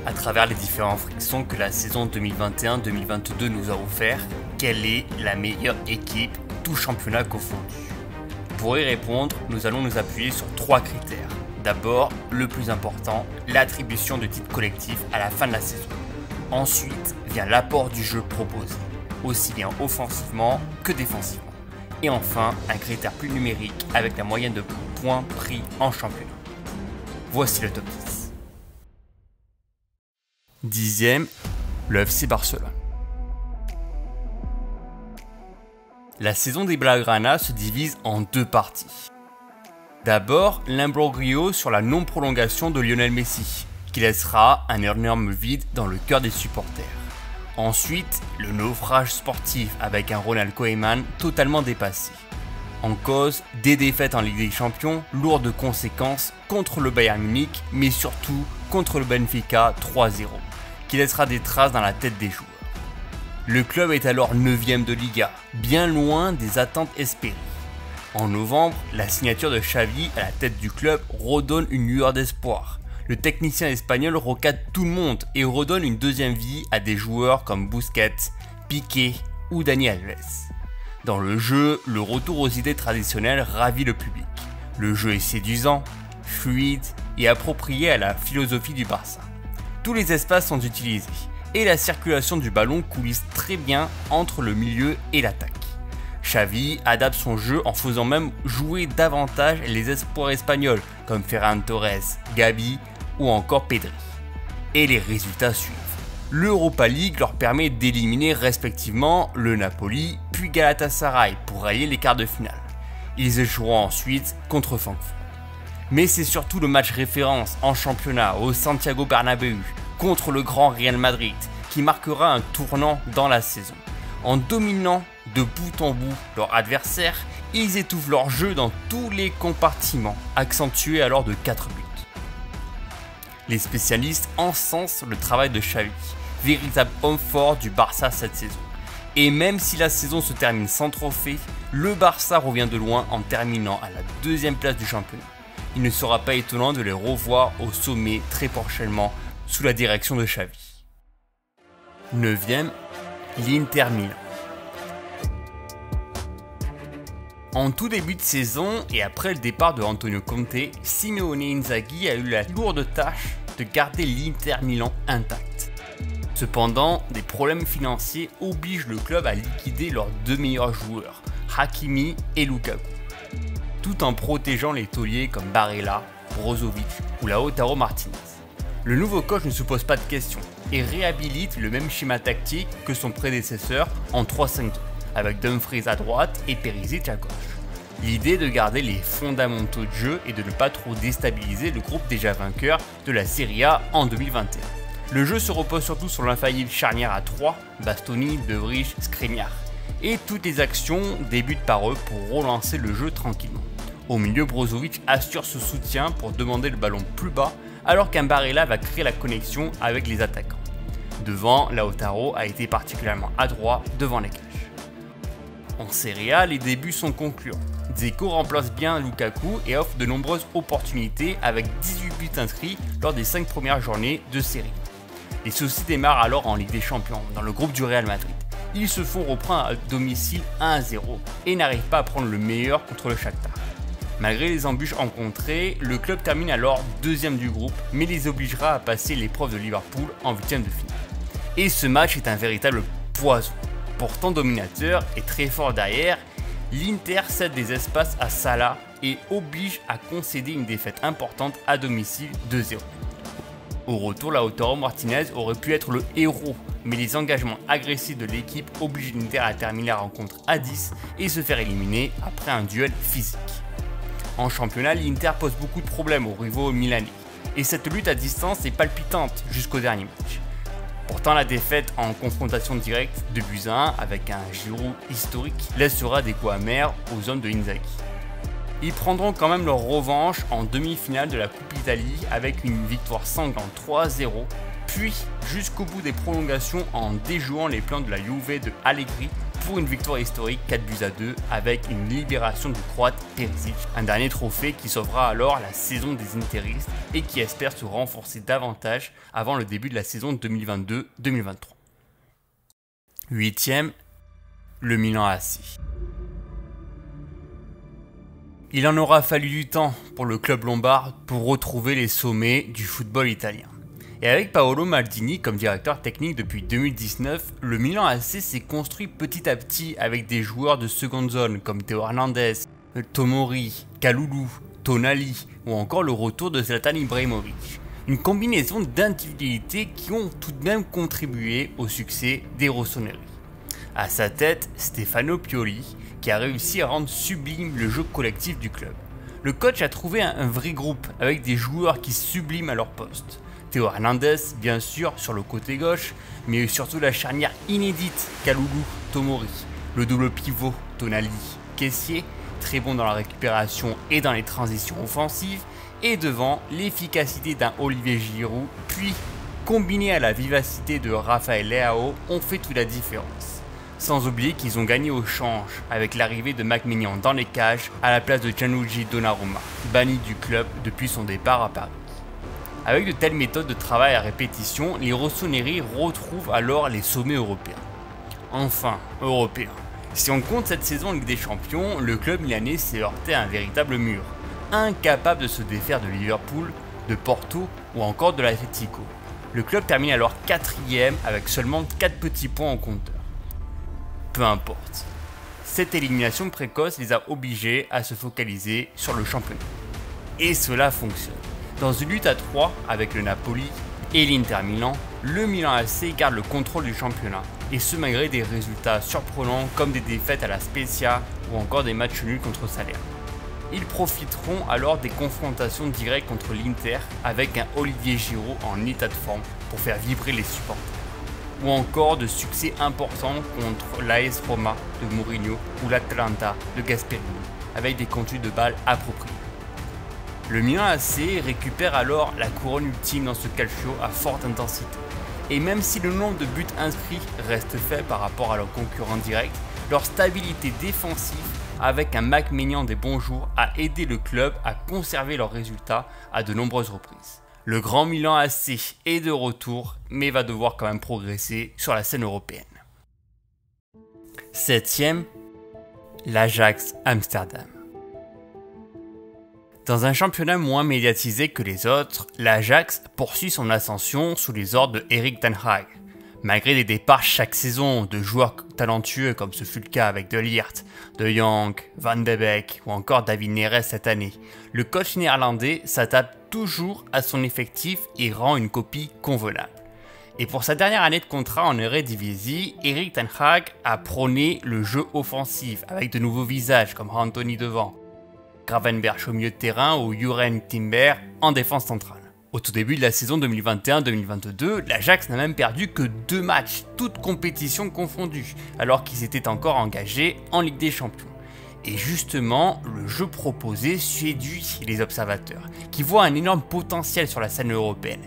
À travers les différents frictions que la saison 2021-2022 nous a offert, quelle est la meilleure équipe, tout championnat confondu? Pour y répondre, nous allons nous appuyer sur 3 critères. D'abord, le plus important, l'attribution de titres collectifs à la fin de la saison. Ensuite vient l'apport du jeu proposé, aussi bien offensivement que défensivement. Et enfin, un critère plus numérique avec la moyenne de points pris en championnat. Voici le top 10. 10e, le FC Barcelone. La saison des Blaugrana se divise en 2 parties. D'abord, l'imbroglio sur la non-prolongation de Lionel Messi, qui laissera un énorme vide dans le cœur des supporters. Ensuite, le naufrage sportif avec un Ronald Koeman totalement dépassé. En cause, des défaites en Ligue des Champions, lourdes de conséquences contre le Bayern Munich, mais surtout contre le Benfica 3-0, qui laissera des traces dans la tête des joueurs. Le club est alors 9e de Liga, bien loin des attentes espérées. En novembre, la signature de Xavi à la tête du club redonne une lueur d'espoir. Le technicien espagnol recadre tout le monde et redonne une deuxième vie à des joueurs comme Busquets, Piqué ou Dani Alves. Dans le jeu, le retour aux idées traditionnelles ravit le public. Le jeu est séduisant, fluide et approprié à la philosophie du Barça. Tous les espaces sont utilisés et la circulation du ballon coulisse très bien entre le milieu et l'attaque. Xavi adapte son jeu en faisant même jouer davantage les espoirs espagnols comme Ferran Torres, Gavi ou encore Pedri. Et les résultats suivent. L'Europa League leur permet d'éliminer respectivement le Napoli puis Galatasaray pour rallier les quarts de finale. Ils échoueront ensuite contre Francfort. Mais c'est surtout le match référence en championnat au Santiago Bernabéu contre le grand Real Madrid qui marquera un tournant dans la saison. En dominant de bout en bout leur adversaire, ils étouffent leur jeu dans tous les compartiments, accentués alors de 4 buts. Les spécialistes encensent le travail de Xavi, véritable homme fort du Barça cette saison. Et même si la saison se termine sans trophée, le Barça revient de loin en terminant à la 2e place du championnat. Il ne sera pas étonnant de les revoir au sommet très prochainement sous la direction de Xavi. 9e, l'Inter Milan. En tout début de saison et après le départ de Antonio Conte, Simeone Inzaghi a eu la lourde tâche de garder l'Inter Milan intact. Cependant, des problèmes financiers obligent le club à liquider leurs 2 meilleurs joueurs, Hakimi et Lukaku, tout en protégeant les tauliers comme Barella, Brozovic ou Lautaro Martinez. Le nouveau coach ne se pose pas de questions et réhabilite le même schéma tactique que son prédécesseur en 3-5-2, avec Dumfries à droite et Perisic à gauche. L'idée de garder les fondamentaux de jeu et de ne pas trop déstabiliser le groupe déjà vainqueur de la Serie A en 2021. Le jeu se repose surtout sur l'infaillible charnière à 3, Bastoni, De Vrij, Skriniar. Et toutes les actions débutent par eux pour relancer le jeu tranquillement. Au milieu, Brozovic assure ce soutien pour demander le ballon plus bas alors qu'un Barella va créer la connexion avec les attaquants. Devant, Lautaro a été particulièrement adroit devant les cages. En Serie A, les débuts sont concluants. Dzeko remplace bien Lukaku et offre de nombreuses opportunités avec 18 buts inscrits lors des 5 premières journées de série. Les soucis démarrent alors en Ligue des Champions, dans le groupe du Real Madrid. Ils se font reprendre à domicile 1-0 et n'arrivent pas à prendre le meilleur contre le Shakhtar. Malgré les embûches rencontrées, le club termine alors 2e du groupe, mais les obligera à passer l'épreuve de Liverpool en 8e de finale. Et ce match est un véritable poison. Pourtant dominateur et très fort derrière, l'Inter cède des espaces à Salah et oblige à concéder une défaite importante à domicile 2-0. Au retour, Lautaro Martinez aurait pu être le héros, mais les engagements agressifs de l'équipe obligent l'Inter à terminer la rencontre à 10 et se faire éliminer après un duel physique. En championnat, l'Inter pose beaucoup de problèmes aux rivaux milanais, et cette lutte à distance est palpitante jusqu'au dernier match. Pourtant, la défaite en confrontation directe de buts à 1 avec un Giroud historique laissera des coups amers aux hommes de Inzaghi. Ils prendront quand même leur revanche en demi-finale de la Coupe d'Italie avec une victoire sanglante 3-0, puis jusqu'au bout des prolongations en déjouant les plans de la Juve de Allegri pour une victoire historique 4-2 avec une libération du Croate Perisic, un dernier trophée qui sauvera alors la saison des Interistes et qui espère se renforcer davantage avant le début de la saison 2022-2023. 8e, le Milan AC. Il en aura fallu du temps pour le club lombard pour retrouver les sommets du football italien. Et avec Paolo Maldini comme directeur technique depuis 2019, le Milan AC s'est construit petit à petit avec des joueurs de seconde zone comme Théo Hernandez, Tomori, Kalulu, Tonali ou encore le retour de Zlatan Ibrahimovic. Une combinaison d'individualités qui ont tout de même contribué au succès des Rossoneri. À sa tête, Stefano Pioli, qui a réussi à rendre sublime le jeu collectif du club. Le coach a trouvé un vrai groupe avec des joueurs qui subliment à leur poste. Théo Hernandez, bien sûr, sur le côté gauche, mais surtout la charnière inédite Kalulu-Tomori, le double pivot Tonali-Kessié, très bon dans la récupération et dans les transitions offensives, et devant l'efficacité d'un Olivier Giroud, puis combiné à la vivacité de Rafael Leao, ont fait toute la différence. Sans oublier qu'ils ont gagné au change avec l'arrivée de McMignon dans les cages à la place de Gianluigi Donnarumma, banni du club depuis son départ à Paris. Avec de telles méthodes de travail à répétition, les Rossoneri retrouvent alors les sommets européens. Enfin, européens. Si on compte cette saison en Ligue des Champions, le club milanais s'est heurté à un véritable mur, incapable de se défaire de Liverpool, de Porto ou encore de l'Atlético. Le club termine alors 4e avec seulement 4 petits points au compteur. Peu importe. Cette élimination précoce les a obligés à se focaliser sur le championnat. Et cela fonctionne. Dans une lutte à 3 avec le Napoli et l'Inter Milan, le Milan AC garde le contrôle du championnat, et ce malgré des résultats surprenants comme des défaites à la Spezia ou encore des matchs nuls contre Salerne. Ils profiteront alors des confrontations directes contre l'Inter avec un Olivier Giroud en état de forme pour faire vibrer les supporters. Ou encore de succès importants contre l'AS Roma de Mourinho ou l'Atalanta de Gasperini, avec des contenus de balles appropriés. Le Milan AC récupère alors la couronne ultime dans ce calcio à forte intensité. Et même si le nombre de buts inscrits reste faible par rapport à leurs concurrents directs, leur stabilité défensive avec un McMignon des bons jours a aidé le club à conserver leurs résultats à de nombreuses reprises. Le grand Milan AC est de retour, mais va devoir quand même progresser sur la scène européenne. 7e, l'Ajax Amsterdam. Dans un championnat moins médiatisé que les autres, l'Ajax poursuit son ascension sous les ordres de Erik ten Hag. Malgré des départs chaque saison de joueurs talentueux comme ce fut le cas avec De Ligt, De Jong, Van de Beek ou encore David Neres cette année, le coach néerlandais s'attaque toujours à son effectif et rend une copie convenable. Et pour sa dernière année de contrat en Eredivisie, Erik ten Hag a prôné le jeu offensif avec de nouveaux visages comme Anthony devant, Gravenberch au milieu de terrain ou Juren Timber en défense centrale. Au tout début de la saison 2021-2022, l'Ajax n'a même perdu que 2 matchs, toutes compétitions confondues, alors qu'ils étaient encore engagés en Ligue des Champions. Et justement, le jeu proposé séduit les observateurs, qui voient un énorme potentiel sur la scène européenne.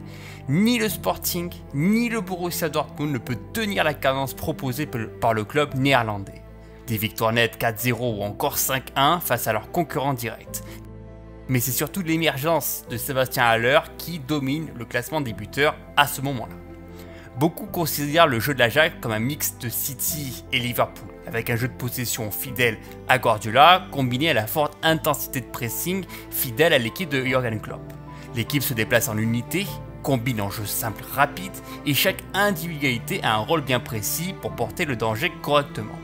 Ni le Sporting, ni le Borussia Dortmund ne peut tenir la cadence proposée par le club néerlandais. Des victoires nettes 4-0 ou encore 5-1 face à leurs concurrents directs. Mais c'est surtout l'émergence de Sébastien Haller qui domine le classement des buteurs à ce moment-là. Beaucoup considèrent le jeu de l'Ajax comme un mix de City et Liverpool, avec un jeu de possession fidèle à Guardiola, combiné à la forte intensité de pressing fidèle à l'équipe de Jürgen Klopp. L'équipe se déplace en unité, combine en jeu simple rapide, et chaque individualité a un rôle bien précis pour porter le danger correctement.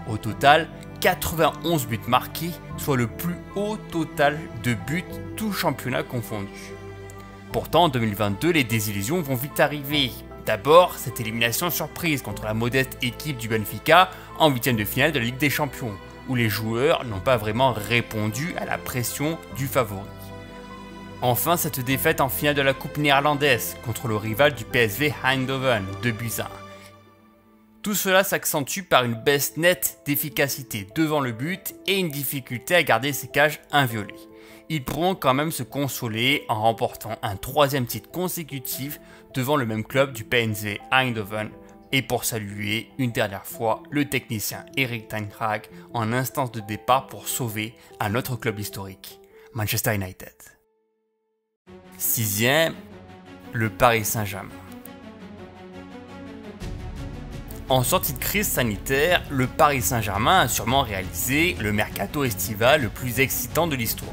Au total, 91 buts marqués, soit le plus haut total de buts tout championnat confondu. Pourtant, en 2022, les désillusions vont vite arriver. D'abord, cette élimination surprise contre la modeste équipe du Benfica en 8e de finale de la Ligue des Champions, où les joueurs n'ont pas vraiment répondu à la pression du favori. Enfin, cette défaite en finale de la Coupe néerlandaise contre le rival du PSV Eindhoven, 2-1. Tout cela s'accentue par une baisse nette d'efficacité devant le but et une difficulté à garder ses cages inviolées. Ils pourront quand même se consoler en remportant un 3e titre consécutif devant le même club du PSV Eindhoven et pour saluer une dernière fois le technicien Erik ten Hag en instance de départ pour sauver un autre club historique, Manchester United. 6e, le Paris Saint-Germain. En sortie de crise sanitaire, le Paris Saint-Germain a sûrement réalisé le mercato estival le plus excitant de l'histoire,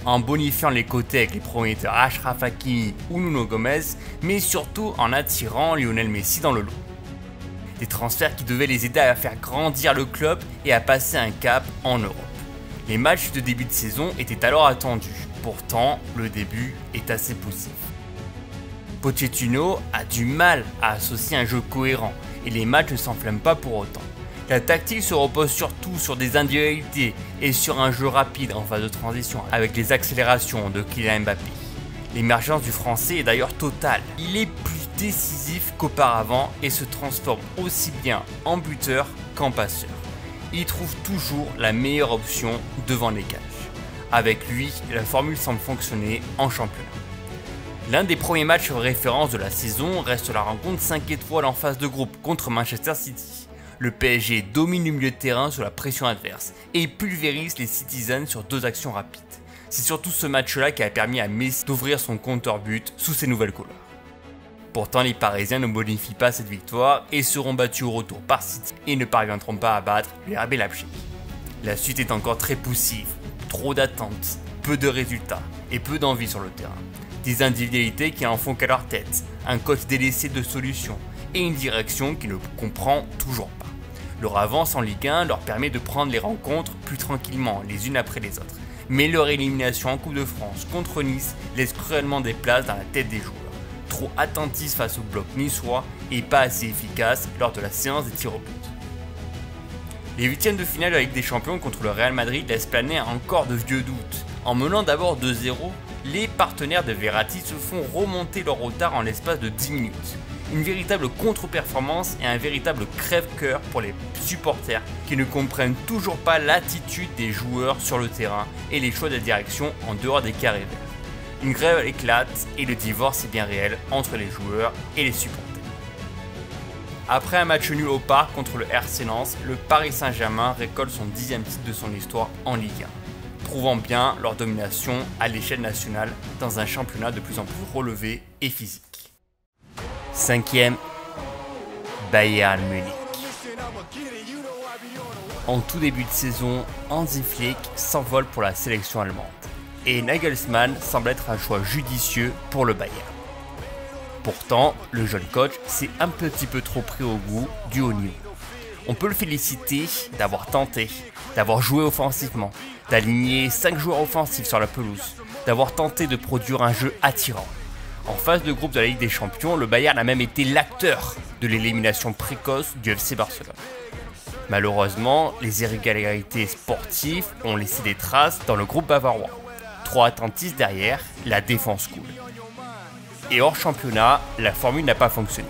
en bonifiant les côtés avec les prometteurs Achraf Hakimi ou Nuno Gomez, mais surtout en attirant Lionel Messi dans le lot. Des transferts qui devaient les aider à faire grandir le club et à passer un cap en Europe. Les matchs de début de saison étaient alors attendus, pourtant le début est assez poussif. Pochettino a du mal à associer un jeu cohérent et les matchs ne s'enflamment pas pour autant. La tactique se repose surtout sur des individualités et sur un jeu rapide en phase de transition avec les accélérations de Kylian Mbappé. L'émergence du français est d'ailleurs totale. Il est plus décisif qu'auparavant et se transforme aussi bien en buteur qu'en passeur. Il trouve toujours la meilleure option devant les cages. Avec lui, la formule semble fonctionner en championnat. L'un des premiers matchs référence de la saison reste la rencontre 5 étoiles en phase de groupe contre Manchester City. Le PSG domine le milieu de terrain sous la pression adverse et pulvérise les Citizens sur 2 actions rapides. C'est surtout ce match-là qui a permis à Messi d'ouvrir son compteur but sous ses nouvelles couleurs. Pourtant, les Parisiens ne modifient pas cette victoire et seront battus au retour par City et ne parviendront pas à battre le RB Leipzig. La suite est encore très poussive, trop d'attentes, peu de résultats et peu d'envie sur le terrain. Des individualités qui n'en font qu'à leur tête, un coach délaissé de solutions et une direction qui ne comprend toujours pas. Leur avance en Ligue 1 leur permet de prendre les rencontres plus tranquillement les unes après les autres. Mais leur élimination en Coupe de France contre Nice laisse cruellement des places dans la tête des joueurs. Trop attentifs face au bloc niçois et pas assez efficaces lors de la séance des tirs au but. Les huitièmes de finale de la Ligue des Champions contre le Real Madrid laissent planer encore de vieux doutes. En menant d'abord 2-0, les partenaires de Verratti se font remonter leur retard en l'espace de 10 minutes. Une véritable contre-performance et un véritable crève-cœur pour les supporters qui ne comprennent toujours pas l'attitude des joueurs sur le terrain et les choix de direction en dehors des carrés verts. Une grève éclate et le divorce est bien réel entre les joueurs et les supporters. Après un match nul au parc contre le RC Lens, le Paris Saint-Germain récolte son 10e titre de son histoire en Ligue 1, prouvant bien leur domination à l'échelle nationale dans un championnat de plus en plus relevé et physique. 5e, Bayern Munich. En tout début de saison, Hansi Flick s'envole pour la sélection allemande et Nagelsmann semble être un choix judicieux pour le Bayern. Pourtant, le jeune coach s'est un petit peu trop pris au goût du haut niveau. On peut le féliciter d'avoir tenté, d'avoir joué offensivement, d'aligner 5 joueurs offensifs sur la pelouse, d'avoir tenté de produire un jeu attirant. En phase de groupe de la Ligue des Champions, le Bayern a même été l'acteur de l'élimination précoce du FC Barcelone. Malheureusement, les irrégularités sportives ont laissé des traces dans le groupe bavarois. Trop attentifs derrière, la défense coule. Et hors championnat, la formule n'a pas fonctionné.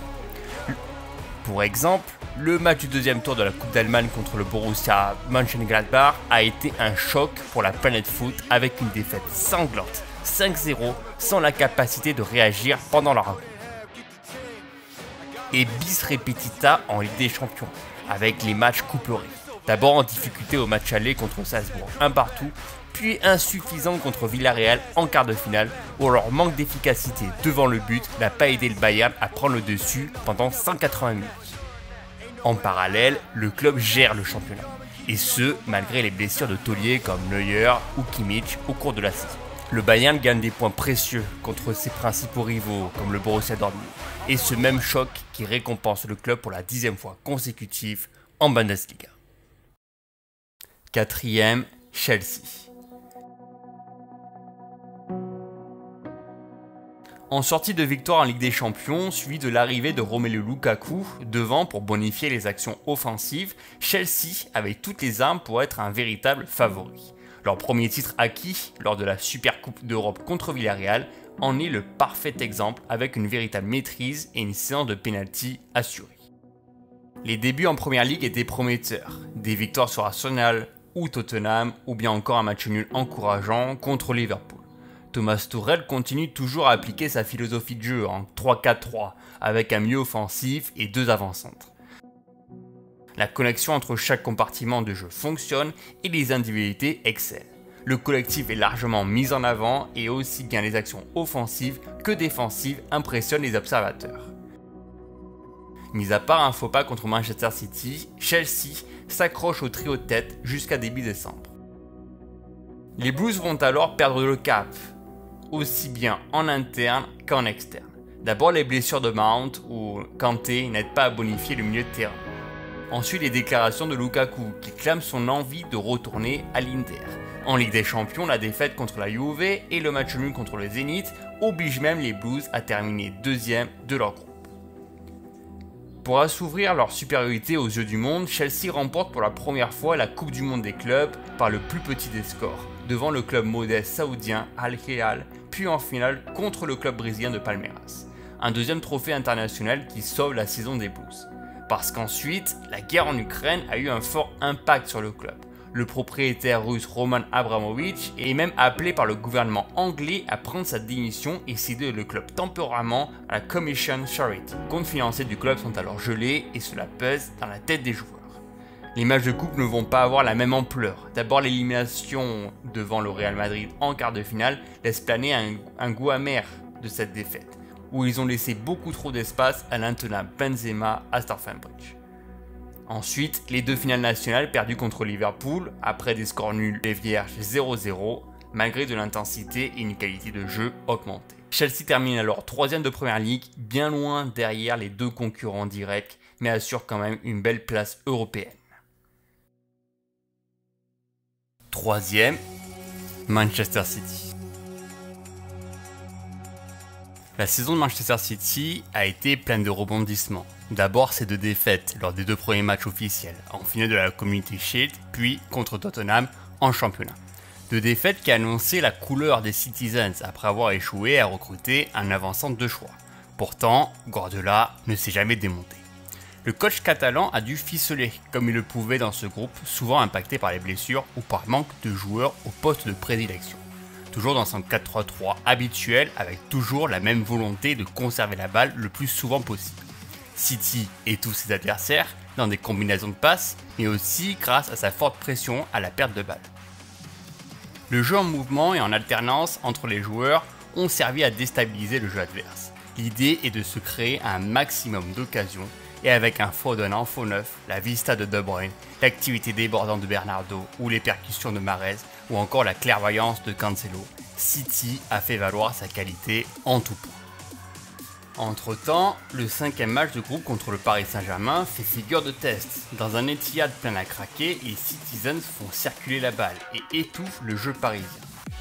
Pour exemple, le match du deuxième tour de la Coupe d'Allemagne contre le Borussia Mönchengladbach a été un choc pour la planète foot avec une défaite sanglante, 5-0, sans la capacité de réagir pendant la rencontre. Et bis repetita en Ligue des Champions, avec les matchs couperés. D'abord en difficulté au match aller contre Salzbourg, 1-1, puis insuffisant contre Villarreal en quart de finale, où leur manque d'efficacité devant le but n'a pas aidé le Bayern à prendre le dessus pendant 180 minutes. En parallèle, le club gère le championnat, et ce, malgré les blessures de tauliers comme Neuer ou Kimmich au cours de la saison. Le Bayern gagne des points précieux contre ses principaux rivaux comme le Borussia Dortmund, et ce même choc qui récompense le club pour la 10e fois consécutive en Bundesliga. 4e, Chelsea. En sortie de victoire en Ligue des Champions, suivi de l'arrivée de Romelu Lukaku devant pour bonifier les actions offensives, Chelsea avait toutes les armes pour être un véritable favori. Leur premier titre acquis lors de la Supercoupe d'Europe contre Villarreal en est le parfait exemple avec une véritable maîtrise et une séance de pénalty assurée. Les débuts en Première Ligue étaient prometteurs, des victoires sur Arsenal ou Tottenham ou bien encore un match nul encourageant contre Liverpool. Thomas Tuchel continue toujours à appliquer sa philosophie de jeu en 3-4-3 avec un milieu offensif et 2 avant-centres. La connexion entre chaque compartiment de jeu fonctionne et les individualités excellent. Le collectif est largement mis en avant et aussi bien les actions offensives que défensives impressionnent les observateurs. Mis à part un faux pas contre Manchester City, Chelsea s'accroche au trio de tête jusqu'à début décembre. Les Blues vont alors perdre le cap, aussi bien en interne qu'en externe. D'abord les blessures de Mount où Kanté n'aide pas à bonifier le milieu de terrain. Ensuite les déclarations de Lukaku qui clame son envie de retourner à l'Inter. En Ligue des Champions, la défaite contre la Juve et le match nul contre le Zénith obligent même les Blues à terminer deuxième de leur groupe. Pour assouvir leur supériorité aux yeux du monde, Chelsea remporte pour la première fois la Coupe du Monde des clubs par le plus petit des scores, devant le club modeste saoudien Al Hilal, puis en finale contre le club brésilien de Palmeiras. Un deuxième trophée international qui sauve la saison des Blues. Parce qu'ensuite, la guerre en Ukraine a eu un fort impact sur le club. Le propriétaire russe Roman Abramovich est même appelé par le gouvernement anglais à prendre sa démission et céder le club temporairement à la Commission Charity. Les comptes financiers du club sont alors gelés et cela pèse dans la tête des joueurs. Les matchs de coupe ne vont pas avoir la même ampleur. D'abord, l'élimination devant le Real Madrid en quart de finale laisse planer un goût amer de cette défaite, où ils ont laissé beaucoup trop d'espace à l'intenable Benzema à Stamford Bridge. Ensuite, les 2 finales nationales perdues contre Liverpool, après des scores nuls et vierges 0-0, malgré de l'intensité et une qualité de jeu augmentée. Chelsea termine alors 3e de Première Ligue, bien loin derrière les 2 concurrents directs, mais assure quand même une belle place européenne. 3e, Manchester City. La saison de Manchester City a été pleine de rebondissements. D'abord ces 2 défaites lors des 2 premiers matchs officiels, en finale de la Community Shield, puis contre Tottenham en championnat. 2 défaites qui annonçaient la couleur des Citizens après avoir échoué à recruter un avant-centre de choix. Pourtant, Guardiola ne s'est jamais démonté. Le coach catalan a dû ficeler comme il le pouvait dans ce groupe, souvent impacté par les blessures ou par manque de joueurs au poste de prédilection. Toujours dans son 4-3-3 habituel avec toujours la même volonté de conserver la balle le plus souvent possible. City et tous ses adversaires dans des combinaisons de passes, mais aussi grâce à sa forte pression à la perte de balle. Le jeu en mouvement et en alternance entre les joueurs ont servi à déstabiliser le jeu adverse. L'idée est de se créer un maximum d'occasions et avec un Foden en faux neuf, la vista de De Bruyne, l'activité débordante de Bernardo ou les percussions de Mahrez ou encore la clairvoyance de Cancelo, City a fait valoir sa qualité en tout point. Entre-temps, le 5e match de groupe contre le Paris Saint-Germain fait figure de test. Dans un Etihad plein à craquer, les Citizens font circuler la balle et étouffent le jeu parisien.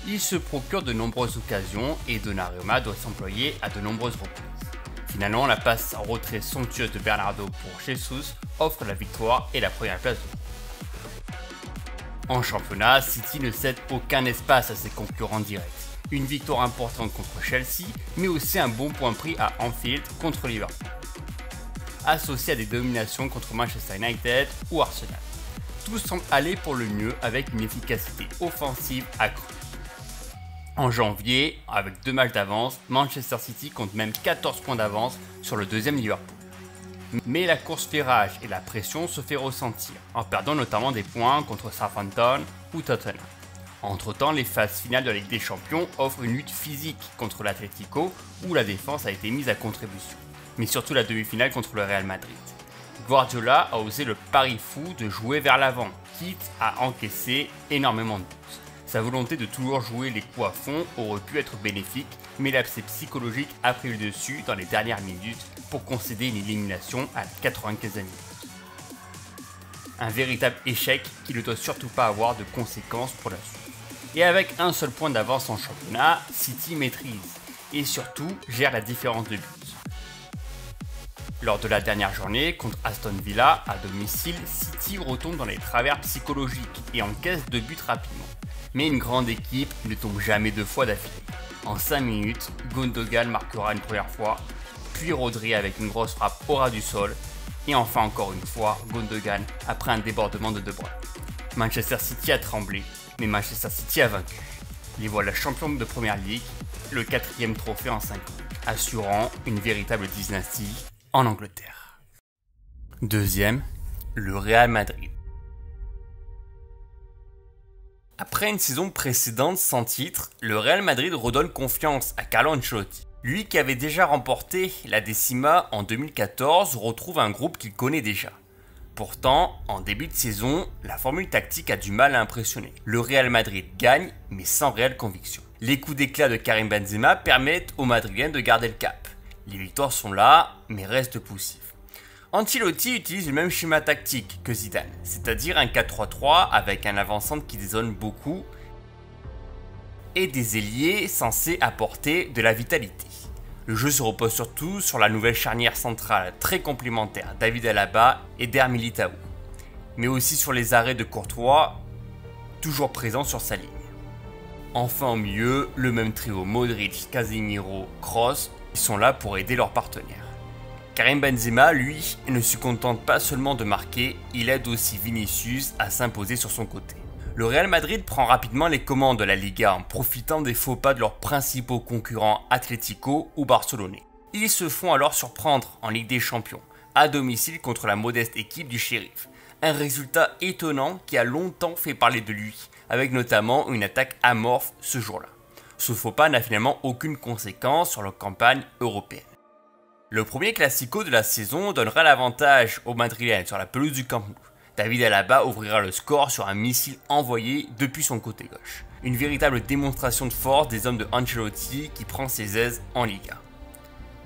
Ils se procurent de nombreuses occasions et Donnarumma doit s'employer à de nombreuses reprises. Finalement, la passe en retrait somptueuse de Bernardo pour Jesus offre la victoire et la première place de groupe. En championnat, City ne cède aucun espace à ses concurrents directs. Une victoire importante contre Chelsea, mais aussi un bon point pris à Anfield contre Liverpool, associé à des dominations contre Manchester United ou Arsenal. Tout semble aller pour le mieux avec une efficacité offensive accrue. En janvier, avec 2 matchs d'avance, Manchester City compte même 14 points d'avance sur le 2e Liverpool. Mais la course-virage et la pression se fait ressentir, en perdant notamment des points contre Southampton ou Tottenham. Entre-temps, les phases finales de la Ligue des Champions offrent une lutte physique contre l'Atlético, où la défense a été mise à contribution, mais surtout la demi-finale contre le Real Madrid. Guardiola a osé le pari fou de jouer vers l'avant, quitte à encaisser énormément de buts. Sa volonté de toujours jouer les coups à fond aurait pu être bénéfique, mais l'abcès psychologique a pris le dessus dans les dernières minutes pour concéder une élimination à la 95e minute. Un véritable échec qui ne doit surtout pas avoir de conséquences pour la suite. Et avec un seul point d'avance en championnat, City maîtrise et surtout gère la différence de buts. Lors de la dernière journée contre Aston Villa à domicile, City retombe dans les travers psychologiques et encaisse 2 buts rapidement. Mais une grande équipe ne tombe jamais 2 fois d'affilée. En 5 minutes, Gundogan marquera une première fois, puis Rodri avec une grosse frappe au ras du sol, et enfin encore une fois Gundogan après un débordement de De Bruyne. Manchester City a tremblé, mais Manchester City a vaincu. les voilà champions de Première Ligue, le 4e trophée en 5 ans, assurant une véritable dynastie en Angleterre. Deuxième, le Real Madrid. Après une saison précédente sans titre, le Real Madrid redonne confiance à Carlo Ancelotti. Lui qui avait déjà remporté la Décima en 2014 retrouve un groupe qu'il connaît déjà. Pourtant, en début de saison, la formule tactique a du mal à impressionner. Le Real Madrid gagne, mais sans réelle conviction. Les coups d'éclat de Karim Benzema permettent aux Madridiens de garder le cap. Les victoires sont là, mais restent poussifs. Ancelotti utilise le même schéma tactique que Zidane, c'est-à-dire un 4-3-3 avec un avant-centre qui dézone beaucoup et des ailiers censés apporter de la vitalité. Le jeu se repose surtout sur la nouvelle charnière centrale très complémentaire David Alaba et Der Militão, mais aussi sur les arrêts de Courtois, toujours présents sur sa ligne. Enfin au milieu, le même trio Modric, Casemiro, Kroos, ils sont là pour aider leurs partenaires. Karim Benzema, lui, ne se contente pas seulement de marquer, il aide aussi Vinicius à s'imposer sur son côté. Le Real Madrid prend rapidement les commandes de la Liga en profitant des faux pas de leurs principaux concurrents Atlético ou Barcelonais. Ils se font alors surprendre en Ligue des Champions, à domicile contre la modeste équipe du Sheriff. Un résultat étonnant qui a longtemps fait parler de lui, avec notamment une attaque amorphe ce jour-là. Ce faux pas n'a finalement aucune conséquence sur leur campagne européenne. Le premier classico de la saison donnera l'avantage aux Madrilènes sur la pelouse du Camp Nou. David Alaba ouvrira le score sur un missile envoyé depuis son côté gauche. Une véritable démonstration de force des hommes de Ancelotti qui prend ses aises en Liga.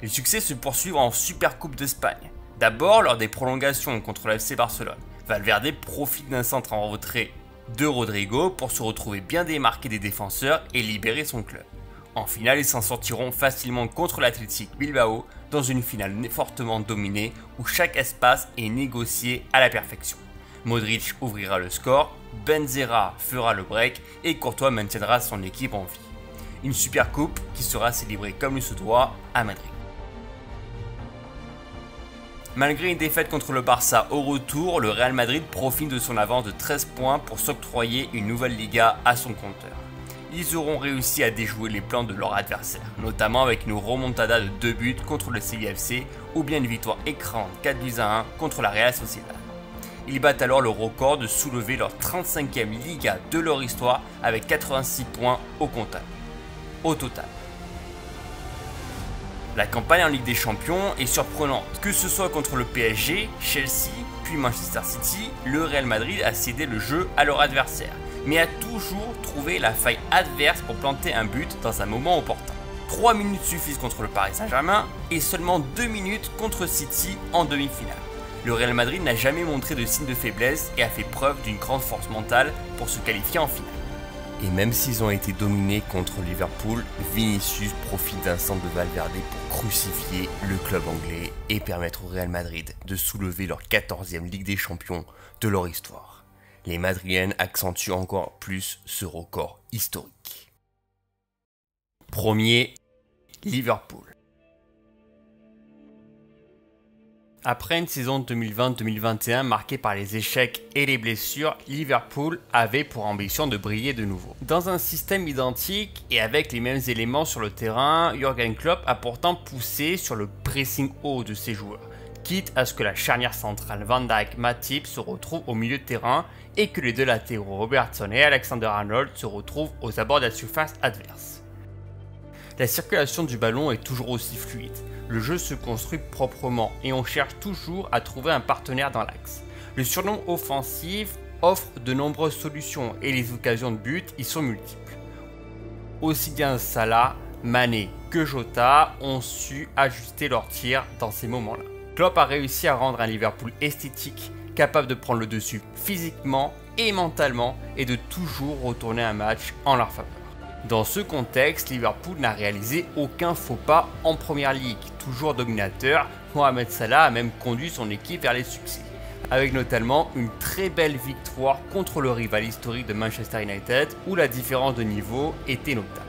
Les succès se poursuivent en Supercoupe d'Espagne. D'abord lors des prolongations contre le FC Barcelone. Valverde profite d'un centre en retrait de Rodrigo pour se retrouver bien démarqué des défenseurs et libérer son club. En finale, ils s'en sortiront facilement contre l'Athletic Bilbao dans une finale fortement dominée où chaque espace est négocié à la perfection. Modric ouvrira le score, Benzema fera le break et Courtois maintiendra son équipe en vie. Une super coupe qui sera célébrée comme il se doit à Madrid. Malgré une défaite contre le Barça au retour, le Real Madrid profite de son avance de 13 points pour s'octroyer une nouvelle Liga à son compteur. Ils auront réussi à déjouer les plans de leur adversaire, notamment avec une remontada de 2 buts contre le CIFC ou bien une victoire écrasante 4-1 contre la Real Sociedad. Ils battent alors le record de soulever leur 35e Liga de leur histoire avec 86 points au total. La campagne en Ligue des Champions est surprenante. Que ce soit contre le PSG, Chelsea, puis Manchester City, le Real Madrid a cédé le jeu à leur adversaire, mais a toujours trouvé la faille adverse pour planter un but dans un moment opportun. 3 minutes suffisent contre le Paris Saint-Germain et seulement 2 minutes contre City en demi-finale. Le Real Madrid n'a jamais montré de signe de faiblesse et a fait preuve d'une grande force mentale pour se qualifier en finale. Et même s'ils ont été dominés contre Liverpool, Vinicius profite d'un centre de Valverde pour crucifier le club anglais et permettre au Real Madrid de soulever leur 14e Ligue des Champions de leur histoire. Les Madriennes accentuent encore plus ce record historique. Premier, Liverpool. Après une saison 2020-2021 marquée par les échecs et les blessures, Liverpool avait pour ambition de briller de nouveau. Dans un système identique et avec les mêmes éléments sur le terrain, Jürgen Klopp a pourtant poussé sur le pressing haut de ses joueurs, quitte à ce que la charnière centrale Van Dijk-Matip se retrouve au milieu de terrain et que les deux latéraux Robertson et Alexander-Arnold se retrouvent aux abords de la surface adverse. La circulation du ballon est toujours aussi fluide. Le jeu se construit proprement et on cherche toujours à trouver un partenaire dans l'axe. Le surnom offensif offre de nombreuses solutions et les occasions de but y sont multiples. Aussi bien Salah, Mané que Jota ont su ajuster leur tir dans ces moments-là. Klopp a réussi à rendre un Liverpool esthétique, capable de prendre le dessus physiquement et mentalement et de toujours retourner un match en leur faveur. Dans ce contexte, Liverpool n'a réalisé aucun faux pas en Première Ligue. Toujours dominateur, Mohamed Salah a même conduit son équipe vers les succès, avec notamment une très belle victoire contre le rival historique de Manchester United où la différence de niveau était notable.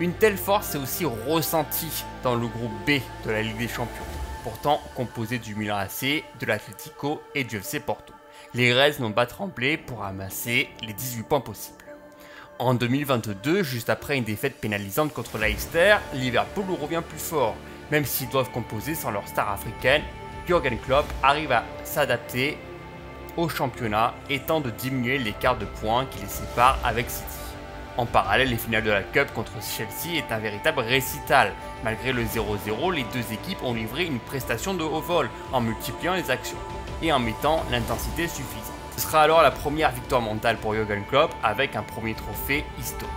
Une telle force est aussi ressentie dans le groupe B de la Ligue des Champions, pourtant composé du Milan AC, de l'Atlético et du FC Porto. Les Reds n'ont pas tremblé pour amasser les 18 points possibles. En 2022, juste après une défaite pénalisante contre Leicester, Liverpool revient plus fort. Même s'ils doivent composer sans leur star africaine, Jürgen Klopp arrive à s'adapter au championnat et tente de diminuer l'écart de points qui les sépare avec City. En parallèle, les finales de la Cup contre Chelsea est un véritable récital. Malgré le 0-0, les deux équipes ont livré une prestation de haut vol en multipliant les actions et en mettant l'intensité suffisante. Ce sera alors la première victoire mentale pour Jürgen Klopp avec un premier trophée historique.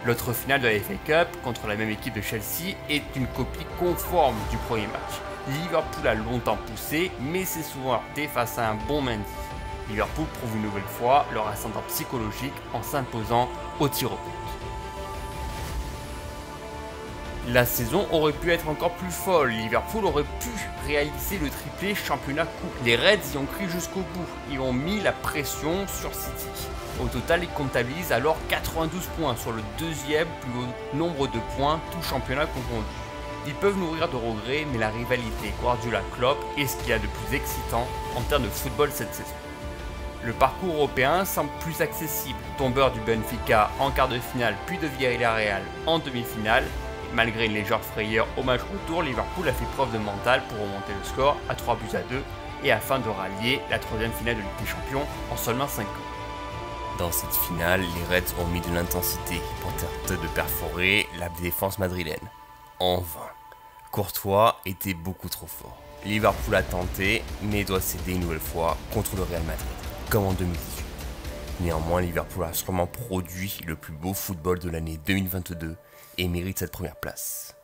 L'autre finale de la FA Cup contre la même équipe de Chelsea est une copie conforme du premier match. Liverpool a longtemps poussé, mais s'est souvent heurté face à un bon Mendy. Liverpool prouve une nouvelle fois leur ascendant psychologique en s'imposant au tir au but. La saison aurait pu être encore plus folle, Liverpool aurait pu réaliser le triplé championnat-coupe. Les Reds y ont cru jusqu'au bout, ils ont mis la pression sur City. Au total, ils comptabilisent alors 92 points sur le deuxième plus haut nombre de points, tout championnat confondu. Ils peuvent nourrir de regrets, mais la rivalité Guardiola-Klopp est ce qu'il y a de plus excitant en termes de football cette saison. Le parcours européen semble plus accessible, tombeur du Benfica en quart de finale puis de Villarreal en demi-finale. Malgré une légère frayeur au match retour, Liverpool a fait preuve de mental pour remonter le score à 3-2 et afin de rallier la troisième finale de Ligue des Champions en seulement 5 ans. Dans cette finale, les Reds ont mis de l'intensité pour tenter de perforer la défense madrilène. En vain. Courtois était beaucoup trop fort. Liverpool a tenté, mais doit céder une nouvelle fois contre le Real Madrid, comme en 2018. Néanmoins, Liverpool a sûrement produit le plus beau football de l'année 2022 et mérite cette première place.